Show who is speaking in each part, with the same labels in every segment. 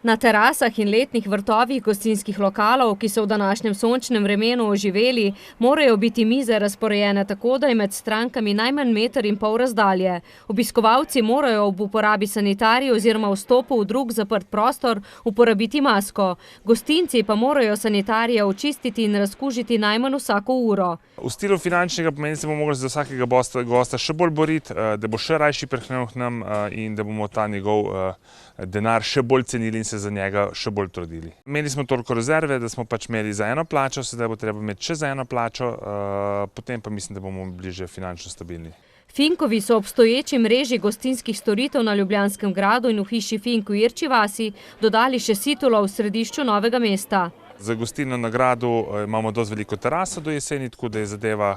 Speaker 1: Na terasah in letnih vrtovih gostinskih lokalov, ki so v današnjem sončnem vremenu oživeli, morajo biti mize razporejene tako, da je med strankami najmanj 1,5 metra razdalje. Obiskovalci morajo ob uporabi sanitarij oziroma vstopu v drug zaprt prostor uporabiti masko. Gostinci pa morajo sanitarije očistiti in razkužiti najmanj vsako uro.
Speaker 2: V stilu finančnega pomeni se bomo morali za vsakega gosta še bolj boriti, da bo še rajši prihnel k nam in da bomo ta njegov denar še bolj cenili in se za njega še bolj trudili. Imeli smo toliko rezerve, da smo pač imeli za eno plačo, sedaj bo treba imeti še za eno plačo, potem pa mislim, da bomo bliže finančno stabilni.
Speaker 1: Finkovi so obstoječi mreži gostinskih storitev na Ljubljanskem gradu in v hiši Fink v Irčji vasi dodali še situlo v središču Novega mesta.
Speaker 2: Za gostilno na gradu imamo dosti veliko teraso do jeseni, tako da je zadeva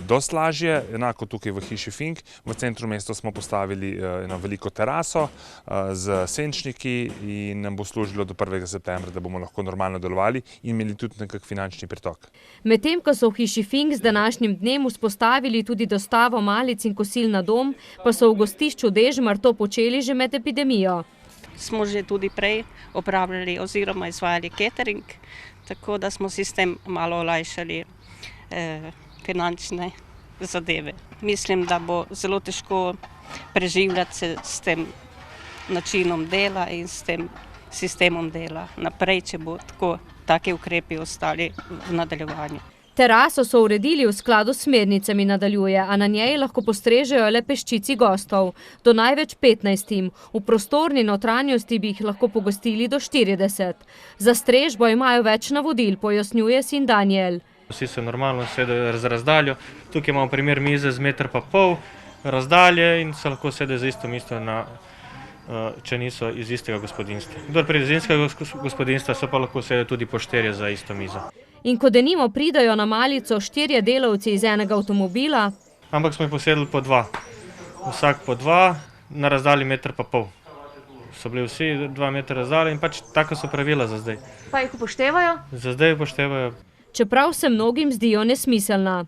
Speaker 2: dosti lažje. Enako tukaj v hiši Fink. V centru mesta smo postavili eno veliko teraso z senčniki in nam bo služilo do 1. septembra, da bomo lahko normalno delovali in imeli tudi nekak finančni pritok.
Speaker 1: Medtem ko so v hiši Fink z današnjim dnem vzpostavili tudi dostavo malic in kosil na dom, pa so v gostišču Dežmar to počeli že med epidemijo.
Speaker 3: Smo že tudi prej opravljali oziroma izvajali catering, tako da smo si s tem malo olajšali finančne zadeve. Mislim, da bo zelo težko preživljati se s tem načinom dela in s tem sistemom dela naprej, če bo taki ukrepi ostali v nadaljevanju.
Speaker 1: Teraso so uredili v skladu s smernicami, nadaljuje, a na njej lahko postrežejo le peščici gostov, do največ 15. V prostorni notranjosti bi jih lahko pogostili do 40. Za strežbo imajo več navodil, pojasnjuje sin Daniel.
Speaker 4: Vsi se normalno sedejo z razdaljo. Tukaj imamo primer mize z 1,5 metra razdalje in se lahko sedejo za isto mesto, če niso iz istega gospodinjstva. Kdor pride iz istega gospodinjstva, so pa lahko sedejo tudi po 4 za isto mizo.
Speaker 1: In ko denimo pridajo na malico 4 delavci iz enega avtomobila,
Speaker 4: ampak smo jih posedli po 2. Vsak po 2 na razdalji 1,5 metra. So bili vsi 2 metra razdalje in pač tako so pravila za zdaj.
Speaker 1: Pa jih upoštevajo?
Speaker 4: Za zdaj upoštevajo.
Speaker 1: Čeprav se mnogim zdijo nesmiselna.